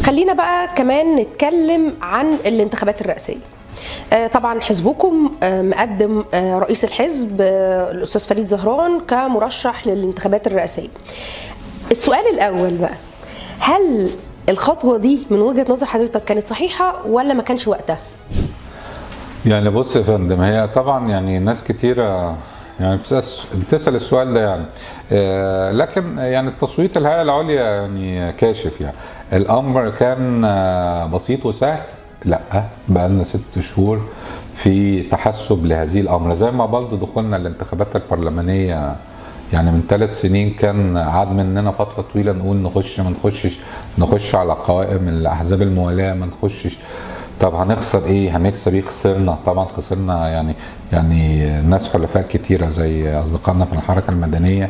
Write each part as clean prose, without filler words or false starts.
خلينا بقى كمان نتكلم عن الانتخابات الرئاسية. طبعا حزبكم مقدم رئيس الحزب الأستاذ فريد زهران كمرشح للانتخابات الرئاسية. السؤال الأول بقى، هل الخطوة دي من وجهة نظر حضرتك كانت صحيحة ولا ما كانش وقتها؟ يعني بص يا فندم، هي طبعا يعني ناس كتيرة يعني بتسأل السؤال ده يعني لكن يعني التصويت الهيئة العليا يعني كاشف. يعني الأمر كان بسيط وسهل؟ لا، بقى لنا 6 شهور في تحسب لهذه الأمر. زي ما برضه دخولنا الانتخابات البرلمانية يعني من 3 سنين كان عاد مننا فترة طويلة نقول نخش ما نخشش، نخش على قوائم الأحزاب الموالية ما نخشش. طب هنخسر ايه؟ هنكسب ايه؟ خسرنا طبعا، خسرنا يعني ناس حلفاء كتيره زي اصدقائنا في الحركه المدنيه.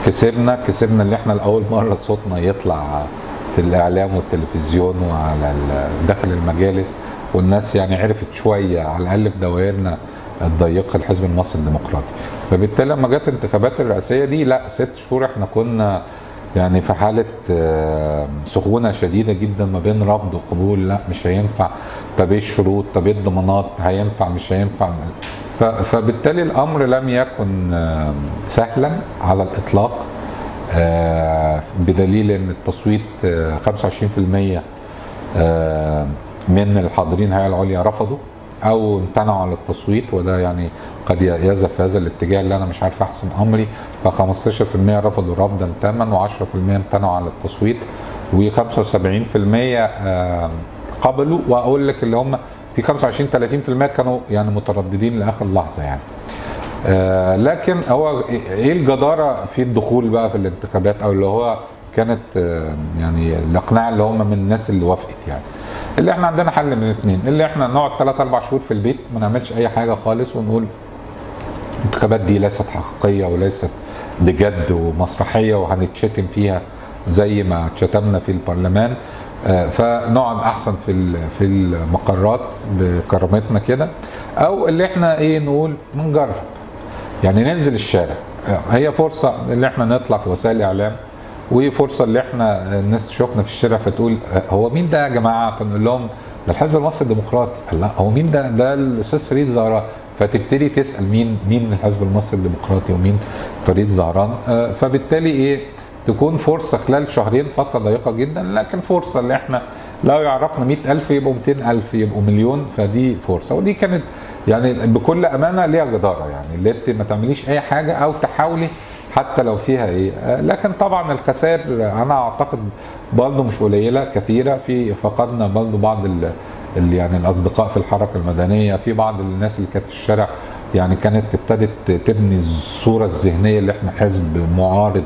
كسبنا اللي احنا لاول مره صوتنا يطلع في الاعلام والتلفزيون وعلى داخل المجالس، والناس يعني عرفت شويه على الاقل في دوائرنا الضيقه الحزب المصري الديمقراطي. فبالتالي لما جت الانتخابات الرئاسيه دي، لا 6 شهور احنا كنا يعني في حالة سخونة شديدة جدا ما بين رفض وقبول. لا مش هينفع، طب ايه الشروط، طب ايه الضمانات، هينفع مش هينفع. فبالتالي الأمر لم يكن سهلا على الإطلاق، بدليل ان التصويت 25% من الحاضرين الهيئة العليا رفضوا او امتنعوا عن التصويت، وده يعني قد يذهب في هذا الاتجاه اللي انا مش عارف احسم امري. ف 15% رفضوا رفضا تاما، و10% امتنعوا عن التصويت، و75% قبلوا. واقول لك اللي هم في 25 30% كانوا يعني مترددين لاخر لحظه يعني. لكن هو ايه الجداره في الدخول بقى في الانتخابات، او اللي هو كانت يعني الاقناع اللي هم من الناس اللي وافقت يعني. اللي احنا عندنا حل من 2، اللي احنا نقعد 3-4 شهور في البيت ما نعملش اي حاجه خالص ونقول الانتخابات دي ليست حقيقيه وليست بجد ومسرحيه وهنتشتم فيها زي ما اتشتمنا في البرلمان. فنقعد احسن في المقرات بكرامتنا كده، او اللي احنا ايه نقول نجرب يعني ننزل الشارع. هي فرصه اللي احنا نطلع في وسائل الاعلام، وفرصه اللي احنا الناس تشوفنا في الشارع فتقول هو مين ده يا جماعه؟ فنقول لهم ده الحزب المصري الديمقراطي. لا هو مين ده؟ ده الاستاذ فريد زهران. فتبتدي تسال مين الحزب المصري الديمقراطي ومين فريد زهران. فبالتالي ايه تكون فرصه خلال شهرين، فتره ضيقه جدا، لكن فرصه اللي احنا لو يعرفنا 100,000 يبقوا 200,000 يبقوا مليون. فدي فرصه، ودي كانت يعني بكل امانه ليها جداره، يعني اللي انت ما تعمليش اي حاجه او تحاولي حتى لو فيها ايه. لكن طبعا الخسائر انا اعتقد برضه مش قليله، كثيره. في فقدنا برضه بعض يعني الاصدقاء في الحركه المدنيه، في بعض الناس اللي كانت في الشارع يعني كانت ابتدت تبني الصوره الذهنيه اللي احنا حزب معارض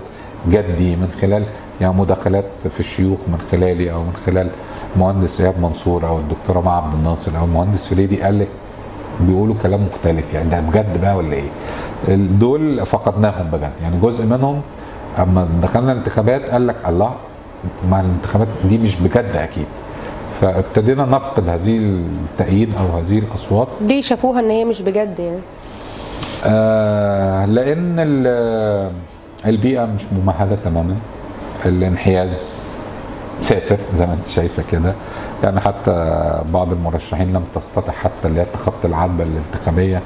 جدي من خلال يعني مداخلات في الشيوخ من خلالي او من خلال المهندس ايهاب منصور او الدكتوره مع عبد الناصر او المهندس فريدي. قال لك بيقولوا كلام مختلف، يعني ده بجد بقى ولا ايه؟ دول فقدناهم بجد، يعني جزء منهم اما دخلنا الانتخابات قال لك الله، مع الانتخابات دي مش بجد اكيد. فابتدينا نفقد هذه التأييد او هذه الاصوات. ليه شافوها ان هي مش بجد يعني؟ لان البيئه مش ممهده تماما، الانحياز سافر زي ما انت شايفه كده. يعني حتى بعض المرشحين لم تستطع حتى اللي هي تخطي العتبه الانتخابيه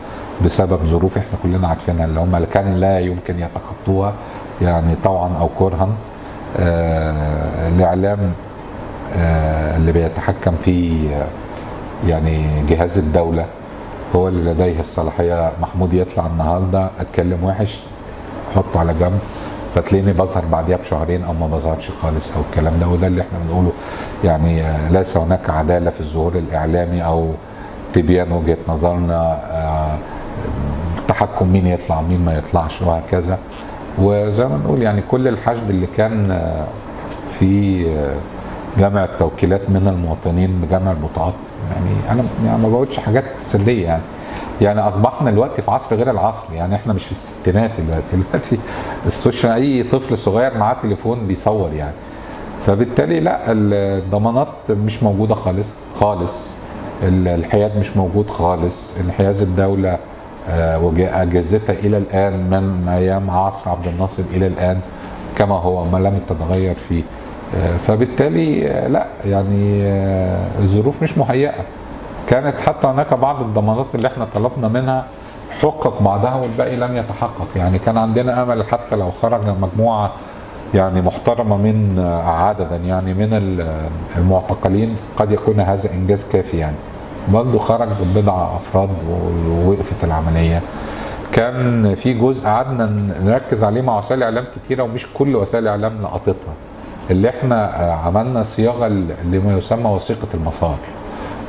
بسبب ظروف احنا كلنا عارفينها، اللي هم اللي كان لا يمكن يتخطوها يعني طوعا او كرها. الاعلام اللي بيتحكم فيه يعني جهاز الدوله هو اللي لديه الصلاحيه. محمود يطلع النهارده اتكلم وحش حطه على جنب، فتلاقيني بظهر بعديها بشهرين او ما بظهرش خالص او الكلام ده. وده اللي احنا بنقوله، يعني ليس هناك عداله في الظهور الاعلامي او تبيان وجهه نظرنا، تحكم مين يطلع مين ما يطلعش وهكذا. وزي ما نقول يعني كل الحشد اللي كان في جمع التوكيلات من المواطنين بجمع البطاقات، يعني انا يعني ما بقولش حاجات سليه يعني اصبحنا دلوقتي في عصر غير العصر. يعني احنا مش في الستينات دلوقتي السوشيال، اي طفل صغير معاه تليفون بيصور يعني. فبالتالي لا، الضمانات مش موجوده خالص، الحياد مش موجود خالص. انحياز الدوله واجهزتها الى الان من ايام عصر عبد الناصر الى الان كما هو، ما لم تتغير فيه. فبالتالي لا يعني الظروف مش مهيئه. كانت حتى هناك بعض الضمانات اللي احنا طلبنا منها حقق بعضها والباقي لم يتحقق. يعني كان عندنا امل حتى لو خرج مجموعه يعني محترمه من عددا يعني من المعتقلين قد يكون هذا انجاز كافي. يعني برضه خرج بضع افراد ووقفت العمليه. كان في جزء قعدنا نركز عليه مع وسائل اعلام كتيره ومش كل وسائل الاعلام لقطتها، اللي احنا عملنا صياغه لما يسمى وثيقه المسار.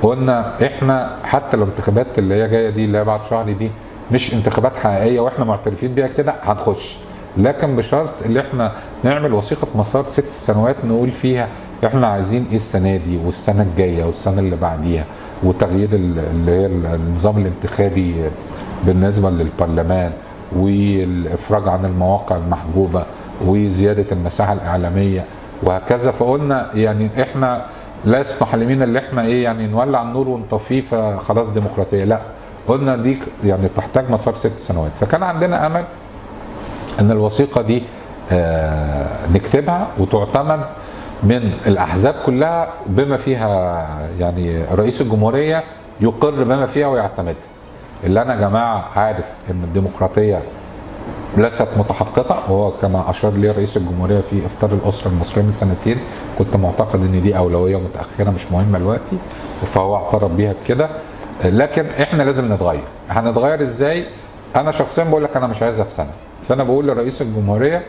قلنا احنا حتى لو الانتخابات اللي هي جايه دي اللي هي بعد شهر دي مش انتخابات حقيقيه واحنا معترفين بيها كده هنخش، لكن بشرط اللي احنا نعمل وثيقه مسار 6 سنوات نقول فيها احنا عايزين ايه السنه دي والسنه الجايه والسنه اللي بعديها، وتغيير اللي هي النظام الانتخابي بالنسبه للبرلمان، والافراج عن المواقع المحجوبه، وزياده المساحه الاعلاميه وهكذا. فقلنا يعني احنا لا يسمح لمين اللي احنا ايه يعني نولع النور ونطفيه فخلاص ديمقراطيه، لا قلنا دي يعني تحتاج مسار 6 سنوات. فكان عندنا امل ان الوثيقه دي نكتبها وتعتمد من الاحزاب كلها بما فيها يعني رئيس الجمهوريه يقر بما فيها ويعتمدها. اللي انا يا جماعه عارف ان الديمقراطيه ليست متحققه، وهو كما اشار لي رئيس الجمهوريه في افطار الاسره المصريه من 2 سنين، كنت معتقد ان دي اولويه متاخره مش مهمه دلوقتي، فهو اعترف بيها بكده. لكن احنا لازم نتغير. هنتغير ازاي؟ انا شخصيا بقول لك انا مش عايزها في سنه، فانا بقول لرئيس الجمهوريه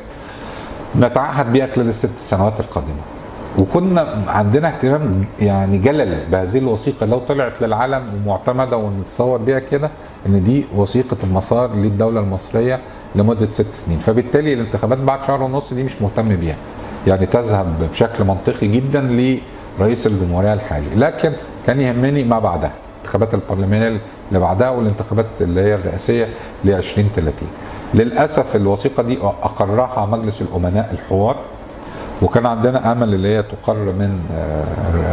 نتعهد بيها خلال ال6 سنوات القادمه. وكنا عندنا اهتمام يعني جلل بهذه الوثيقه لو طلعت للعالم ومعتمده ونتصور بيها كده ان دي وثيقه المسار للدوله المصريه لمده 6 سنين. فبالتالي الانتخابات بعد شهر ونص دي مش مهتم بيها، يعني تذهب بشكل منطقي جدا لرئيس الجمهوريه الحالي. لكن كان يهمني ما بعدها، الانتخابات البرلمانيه اللي بعدها والانتخابات اللي هي الرئاسيه ل 2030. للاسف الوثيقه دي اقرها مجلس الامناء الحوار، وكان عندنا امل اللي هي تقر من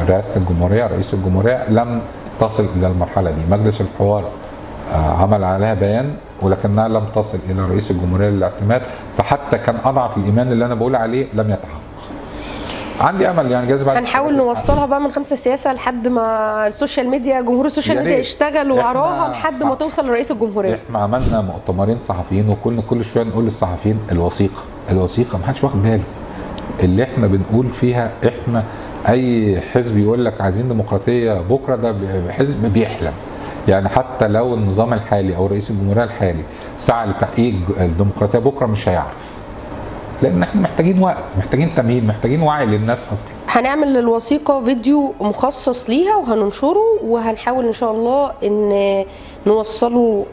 رئاسه الجمهوريه رئيس الجمهوريه، لم تصل الى المرحله دي. مجلس الحوار عمل عليها بيان ولكنها لم تصل الى رئيس الجمهوريه للاعتماد، فحتى كان اضعف الايمان اللي انا بقول عليه لم يتحقق. عندي امل يعني جاذب. هنحاول نوصلها بقى من 5 سياسه لحد ما السوشيال ميديا جمهور السوشيال ميديا يشتغل وراها لحد ما توصل لرئيس الجمهوريه. احنا عملنا مؤتمرين صحفيين وكنا كل شويه نقول للصحفيين الوثيقه ما حدش واخد باله اللي احنا بنقول فيها. احنا اي حزب يقول لك عايزين ديمقراطيه بكره ده حزب بيحلم. يعني حتى لو النظام الحالي او رئيس الجمهوريه الحالي سعى لتحقيق الديمقراطيه بكره مش هيعرف، لان احنا محتاجين وقت، محتاجين تمهيد، محتاجين وعي للناس اصلا. هنعمل للوثيقه فيديو مخصص ليها وهننشره، وهنحاول ان شاء الله ان نوصله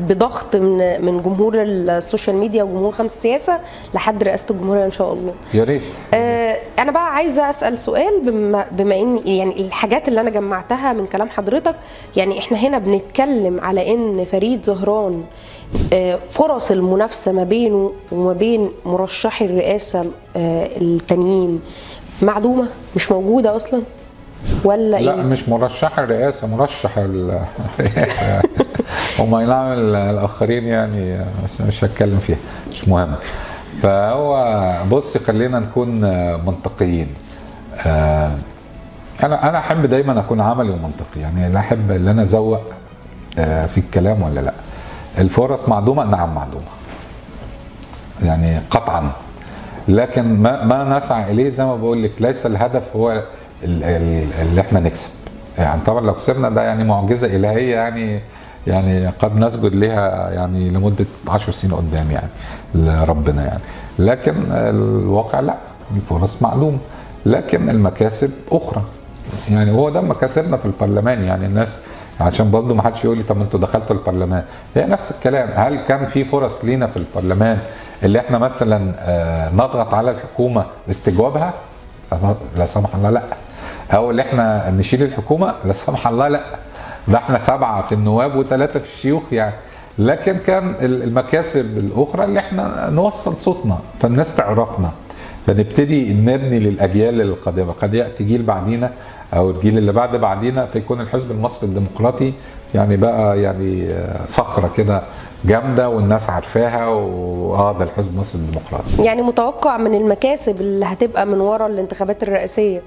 بضغط من جمهور السوشيال ميديا وجمهور 5 سياسه لحد رئاسه الجمهوريه ان شاء الله. يا ريت. انا بقى عايزه اسال سؤال بما ان يعني الحاجات اللي انا جمعتها من كلام حضرتك، يعني احنا هنا بنتكلم على ان فريد زهران فرص المنافسه ما بينه وما بين مرشحي الرئاسه التانيين معدومه، مش موجوده اصلا ولا لا ايه؟ مش مرشح الرئاسه، مرشح الرئاسه. هم نعم الاخرين يعني بس مش هتكلم فيها، مش مهم. فهو بص خلينا نكون منطقيين. انا احب دايما اكون عملي ومنطقي، يعني لا احب ان انا ازوق في الكلام ولا لا. الفرص معدومه، نعم معدومه يعني قطعا، لكن ما نسعى اليه زي ما بقول لك ليس الهدف هو اللي احنا نكسب. يعني طبعا لو كسبنا ده يعني معجزه الهيه، يعني قد نسجد لها يعني لمده 10 سنين قدام يعني لربنا يعني. لكن الواقع لا، الفرص معلومه، لكن المكاسب اخرى. يعني هو ده مكاسبنا في البرلمان. يعني الناس عشان برضه ما حدش يقول لي طب انتوا دخلتوا البرلمان، هي نفس الكلام. هل كان في فرص لينا في البرلمان اللي احنا مثلا نضغط على الحكومه لاستجوابها؟ لا سمح الله لا. او اللي احنا نشيل الحكومه؟ لا سمح الله لا. ده احنا 7 في النواب و3 في الشيوخ يعني. لكن كان المكاسب الاخرى اللي احنا نوصل صوتنا فالناس تعرفنا. فنبتدي نبني للاجيال القادمه. قد ياتي جيل بعدينا او الجيل اللي بعدينا فيكون الحزب المصري الديمقراطي يعني بقى يعني صخره كده جامده والناس عارفاها، ده الحزب المصري الديمقراطي. يعني متوقع من المكاسب اللي هتبقى من وراء الانتخابات الرئاسيه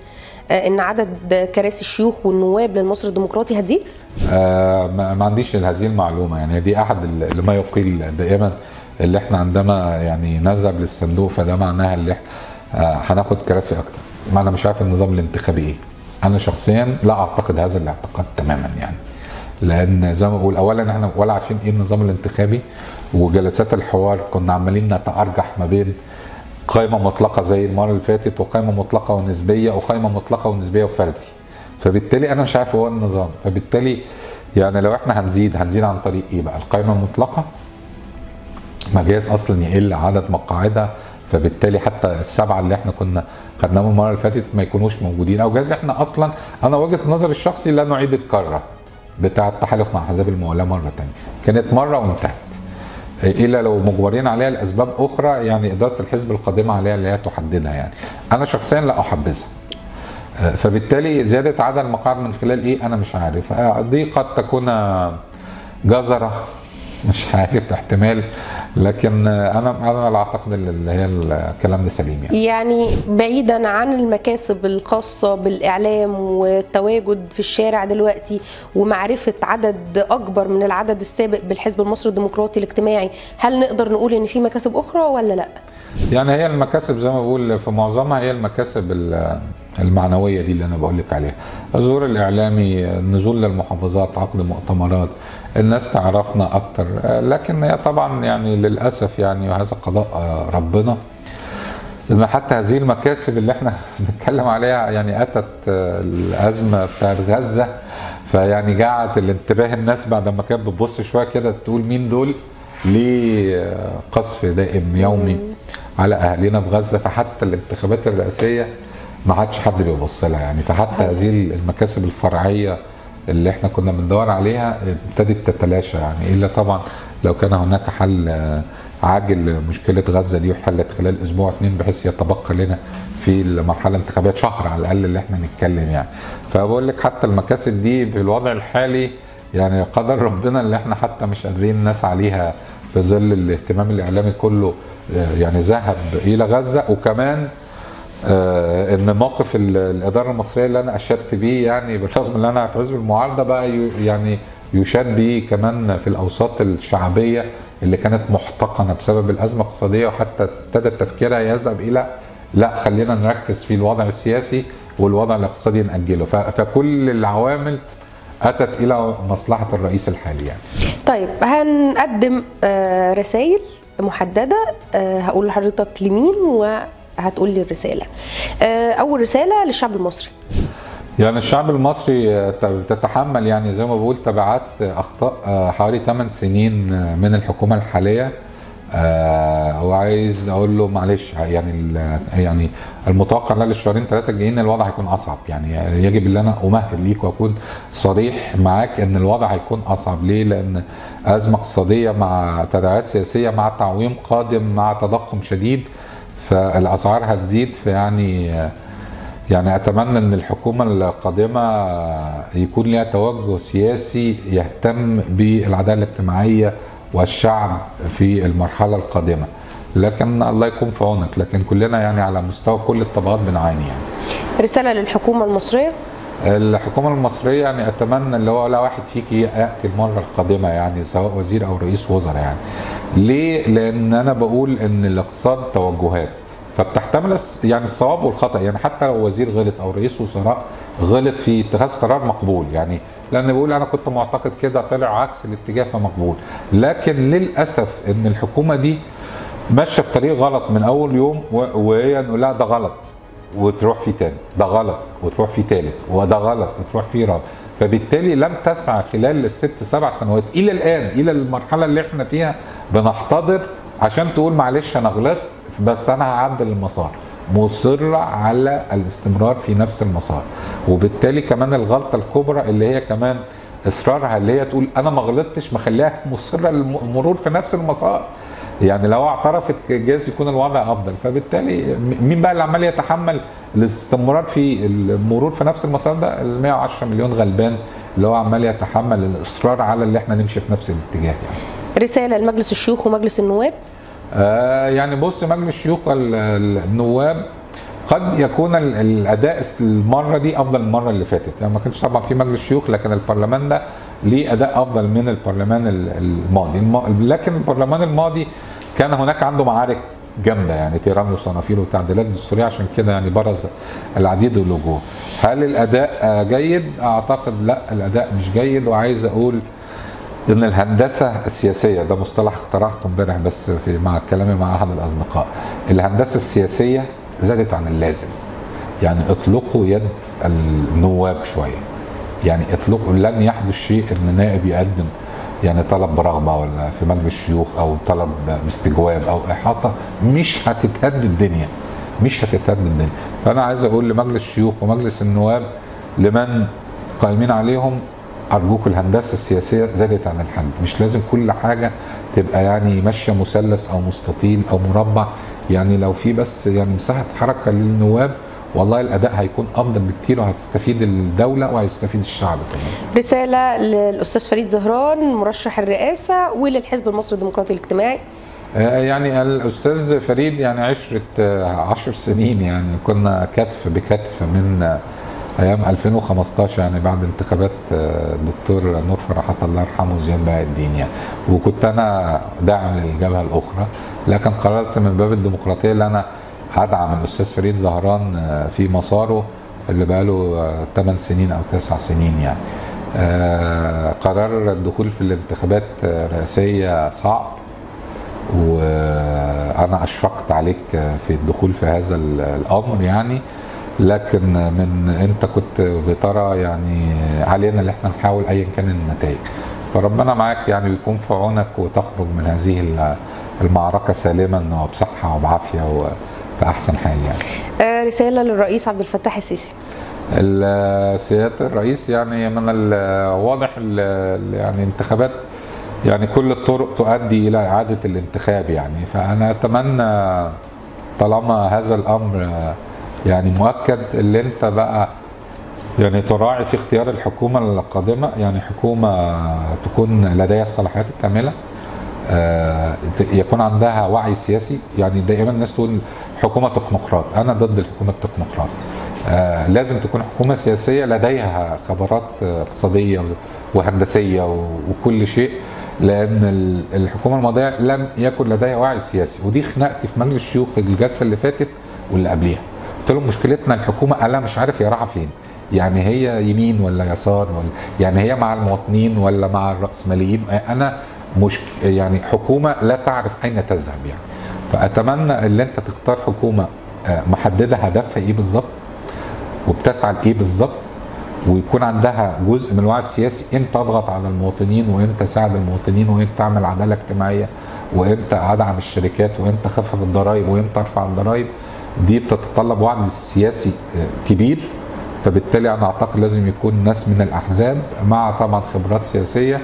ان عدد كراسي الشيوخ والنواب للمصري الديمقراطي هتزيد؟ ما عنديش هذه المعلومه، يعني دي احد اللي ما يقيل دائما اللي احنا عندما يعني نذهب للصندوق فده معناها اللي احنا هناخد كراسي اكتر. ما انا مش عارف النظام الانتخابي ايه. انا شخصيا لا اعتقد هذا الاعتقاد تماما، يعني لان زي ما بقول اولا احنا ولا عارفين ايه النظام الانتخابي، وجلسات الحوار كنا عمالين نتارجح ما بين قائمه مطلقه زي المره اللي فاتت وقائمه مطلقه ونسبيه وقائمه مطلقه ونسبيه وفردي. فبالتالي انا مش عارف هو النظام، فبالتالي يعني لو احنا هنزيد عن طريق ايه بقى؟ القائمه المطلقه ما جايز اصلا يقل عدد مقاعدها، فبالتالي حتى السبعه اللي احنا كنا خدناهم المره اللي فاتت ما يكونوش موجودين، او جايز احنا اصلا انا وجهه نظري الشخصي لا نعيد الكره بتاع التحالف مع احزاب الموالاه مره ثانيه، كانت مره وانتهت. الا لو مجبرين عليها لاسباب اخرى يعني اداره الحزب القادمه عليها اللي هي تحددها. يعني انا شخصيا لا احبذها. فبالتالي زياده عدد المقاعد من خلال ايه؟ انا مش عارف. دي قد تكون جزره، مش عارف، احتمال، لكن انا لا اعتقد اللي هي الكلام ده سليم. يعني بعيدا عن المكاسب الخاصه بالاعلام والتواجد في الشارع دلوقتي ومعرفه عدد اكبر من العدد السابق بالحزب المصري الديمقراطي الاجتماعي، هل نقدر نقول ان في مكاسب اخرى ولا لا؟ يعني هي المكاسب زي ما بقول في معظمها هي المكاسب المعنويه دي اللي انا بقول لك عليها، الظهور الاعلامي، النزول للمحافظات، عقد مؤتمرات، الناس تعرفنا اكتر. لكن هي طبعا يعني للاسف يعني وهذا قضاء ربنا ان حتى هذه المكاسب اللي احنا بنتكلم عليها يعني اتت الازمه بتاعت غزه، فيعني جعت الانتباه الناس بعد ما كانت بتبص شويه كده تقول مين دول؟ ليه قصف دائم يومي على اهالينا بغزه؟ فحتى الانتخابات الرئاسيه ما عادش حد بيبص لها يعني. فحتى هذه المكاسب الفرعيه اللي احنا كنا بندور عليها ابتدت تتلاشى يعني، الا طبعا لو كان هناك حل عاجل لمشكله غزه دي وحلت خلال اسبوع 2 بحيث يتبقى لنا في المرحله الانتخابيه شهر على الاقل اللي احنا نتكلم يعني. فبقول لك حتى المكاسب دي بالوضع الحالي يعني قدر ربنا اللي احنا حتى مش قادرين نسعى عليها في ظل الاهتمام الاعلامي كله يعني ذهب الى غزه. وكمان ان موقف الاداره المصريه اللي انا اشدت بيه يعني بالرغم ان انا في حزب المعارضه بقى يعني يشاد بيه كمان في الاوساط الشعبيه اللي كانت محتقنه بسبب الازمه الاقتصاديه، وحتى ابتدى تفكيرها يذهب الى لا خلينا نركز في الوضع السياسي والوضع الاقتصادي ناجله. فكل العوامل اتت الى مصلحه الرئيس الحالي يعني. طيب هنقدم رسائل محدده، هقول لحضرتك لمين وهتقول لي الرساله. اول رساله للشعب المصري. يعني الشعب المصري تتحمل يعني زي ما بقول تبعات اخطاء حوالي 8 سنين من الحكومه الحاليه، وعايز اقول له معلش يعني المتوقع خلال الشهرين 3 الجايين الوضع هيكون اصعب. يعني يجب ان انا امهد ليك واكون صريح معاك ان الوضع هيكون اصعب. ليه؟ لان ازمه اقتصاديه مع تداعيات سياسيه مع تعويم قادم مع تضخم شديد، فالاسعار هتزيد. يعني اتمنى ان الحكومه القادمه يكون لها توجه سياسي يهتم بالعداله الاجتماعيه والشعب في المرحله القادمه. لكن الله يكون في عونك، لكن كلنا يعني على مستوى كل الطبقات بنعاني يعني. رساله للحكومه المصريه. الحكومه المصريه يعني اتمنى اللي هو لا واحد فيك ياتي المره القادمه يعني سواء وزير او رئيس وزراء يعني. ليه؟ لان انا بقول ان الاقتصاد توجهات، فبتحتمل يعني الصواب والخطا. يعني حتى لو وزير غلط او رئيس وزراء غلط في اتخاذ قرار مقبول يعني، لان بقول انا كنت معتقد كده طلع عكس الاتجاه فمقبول. لكن للاسف ان الحكومه دي ماشيه في طريق غلط من اول يوم، وهي نقول لا ده غلط وتروح فيه تاني، ده غلط وتروح فيه تالت، وده غلط وتروح فيه رابع. فبالتالي لم تسعى خلال ال6 7 سنوات الى الان الى المرحله اللي احنا فيها بنحتضر عشان تقول معلش انا غلطت بس انا هعدل المسار. مصرة على الاستمرار في نفس المسار. وبالتالي كمان الغلطة الكبرى اللي هي كمان اصرارها اللي هي تقول انا ما غلطتش، مخليها مصرة للمرور في نفس المسار. يعني لو اعترفت جايز يكون الوضع افضل. فبالتالي مين بقى اللي عمال يتحمل الاستمرار في المرور في نفس المسار ده؟ ال 110 مليون غلبان اللي هو عمال يتحمل الاصرار على اللي احنا نمشي في نفس الاتجاه يعني. رساله لمجلس الشيوخ ومجلس النواب. يعني بص، مجلس الشيوخ النواب قد يكون الاداء المره دي افضل من المره اللي فاتت. يعني ما كانش طبعا في مجلس شيوخ، لكن البرلمان ده ليه اداء افضل من البرلمان الماضي. لكن البرلمان الماضي كان هناك عنده معارك جامده، يعني تيران وصنافير وتعديلات دستوريه، عشان كده يعني برز العديد والوجوه. هل الاداء جيد؟ اعتقد لا، الاداء مش جيد. وعايز اقول ان الهندسه السياسيه، ده مصطلح اخترعته امبارح بس مع كلامي مع احد الاصدقاء، الهندسه السياسيه زادت عن اللازم. يعني اطلقوا يد النواب شويه، يعني اطلقوا. لن يحدث شيء ان نائب يقدم يعني طلب برغبه ولا في مجلس الشيوخ او طلب باستجواب او احاطه، مش هتتهد الدنيا، مش هتتهد الدنيا. فانا عايز اقول لمجلس الشيوخ ومجلس النواب لمن قائمين عليهم، ارجوك الهندسه السياسيه زادت عن الحد. مش لازم كل حاجه تبقى يعني ماشيه مثلث او مستطيل او مربع. يعني لو في بس يعني مساحه حركه للنواب، والله الاداء هيكون افضل بكتير، وهتستفيد الدوله وهيستفيد الشعب كمان. رساله للاستاذ فريد زهران مرشح الرئاسه وللحزب المصري الديمقراطي الاجتماعي. يعني الاستاذ فريد يعني عشره 10 سنين، يعني كنا كتف بكتف من ايام 2015، يعني بعد انتخابات الدكتور نور فرحات الله يرحمه وزياد بهاء الدين يعني. وكنت انا داعم للجبهه الاخرى، لكن قررت من باب الديمقراطيه اللي انا ادعم الاستاذ فريد زهران في مساره اللي بقاله 8 سنين او 9 سنين يعني. قرار الدخول في الانتخابات الرئاسيه صعب، وانا اشفقت عليك في الدخول في هذا الامر يعني. لكن من انت كنت بترى يعني علينا اللي احنا نحاول ايا كان النتائج. فربنا معاك يعني ويكون في عونك، وتخرج من هذه المعركه سالما وبصحه وبعافيه وفي احسن حال يعني. رساله للرئيس عبد الفتاح السيسي. سياده الرئيس يعني من الواضح يعني انتخابات، يعني كل الطرق تؤدي الى اعاده الانتخاب يعني. فانا اتمنى طالما هذا الامر يعني مؤكد، اللي انت بقى يعني تراعي في اختيار الحكومه القادمه، يعني حكومه تكون لديها الصلاحيات الكامله، يكون عندها وعي سياسي. يعني دائما الناس تقول حكومه تكنوقراط، انا ضد الحكومه التكنوقراط. لازم تكون حكومه سياسيه لديها خبرات اقتصاديه وهندسيه وكل شيء، لان الحكومه الماضيه لم يكن لديها وعي سياسي. ودي خناقتي في مجلس الشيوخ الجلسه اللي فاتت واللي قبليها. قلت لهم مشكلتنا الحكومه انا مش عارف هي رايحه فين، يعني هي يمين ولا يسار، ولا يعني هي مع المواطنين ولا مع الراسماليين. انا مش يعني حكومه لا تعرف اين تذهب يعني. فاتمنى ان انت تختار حكومه محدده هدفها ايه بالظبط وبتسعى لايه بالظبط، ويكون عندها جزء من الوعي السياسي، امتى اضغط على المواطنين وامتى اساعد المواطنين وامتى اعمل عداله اجتماعيه وامتى ادعم الشركات وامتى اخفف الضرائب وامتى ارفع الضرائب. دي بتتطلب وعي سياسي كبير. فبالتالي انا اعتقد لازم يكون ناس من الاحزاب مع طبعا خبرات سياسيه،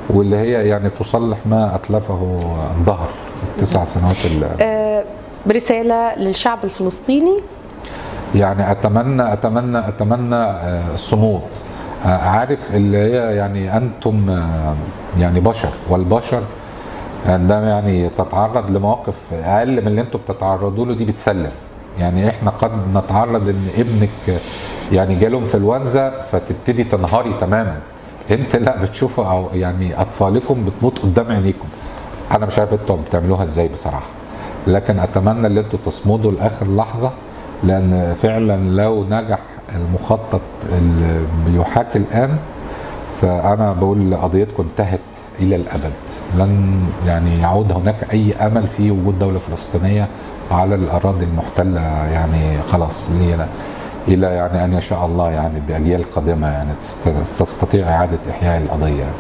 واللي هي يعني تصلح ما اتلفه الظهر التسع سنوات برساله للشعب الفلسطيني. يعني اتمنى الصمود. عارف اللي هي يعني انتم يعني بشر، والبشر عندما يعني تتعرض لمواقف اقل من اللي انتم بتتعرضوا له دي بتسلم. يعني احنا قد نتعرض ان ابنك يعني جاله انفلونزا فتبتدي تنهاري تماما، انت لا بتشوفوا او يعني اطفالكم بتموت قدام عينيكم. انا مش عارف انتوا بتعملوها ازاي بصراحه، لكن اتمنى ان انتوا تصمدوا لاخر لحظه، لان فعلا لو نجح المخطط اللي بيحاكي الان، فانا بقول قضيتكم انتهت الى الابد. لن يعني يعود هناك اي امل في وجود دوله فلسطينيه على الاراضي المحتله، يعني خلاص الى يعني ان يشاء الله يعني باجيال قادمه يعني تستطيع اعاده احياء القضيه يعني.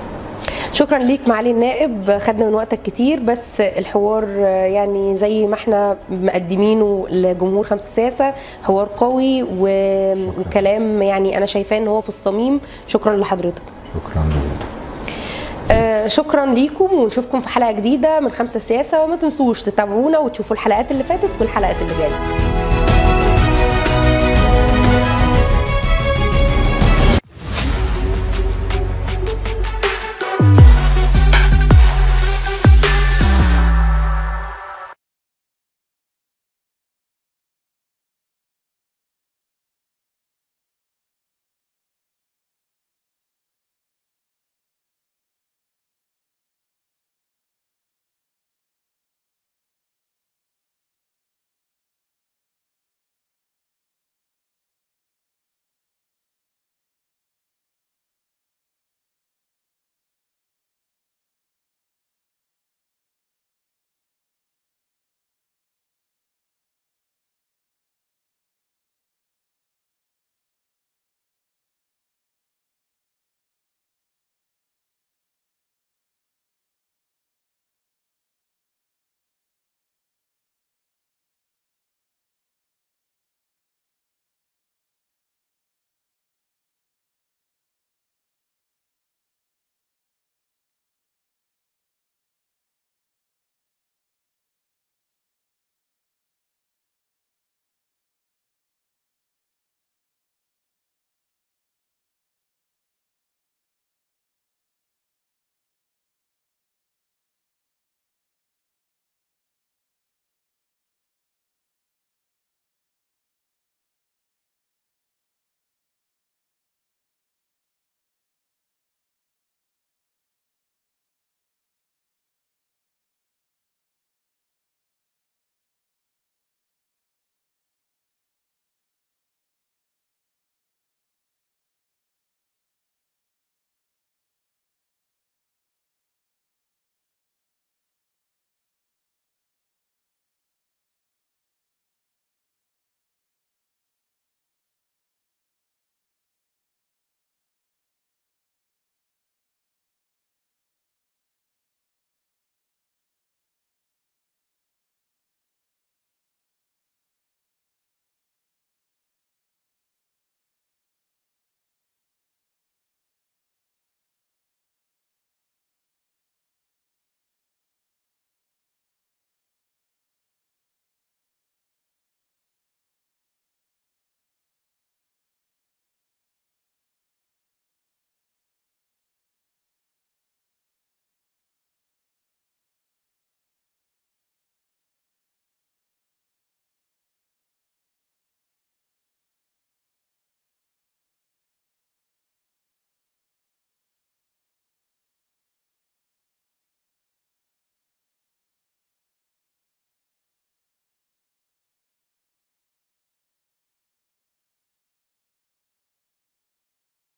شكرا ليك معالي النائب، خدنا من وقتك كتير، بس الحوار يعني زي ما احنا مقدمينه لجمهور خمسة سياسة حوار قوي وكلام يعني انا شايفاه ان هو في الصميم. شكرا لحضرتك. شكرا جزيلا. شكرا ليكم، ونشوفكم في حلقه جديده من 5 سياسه، وما تنسوش تتابعونا وتشوفوا الحلقات اللي فاتت والحلقات اللي جايه.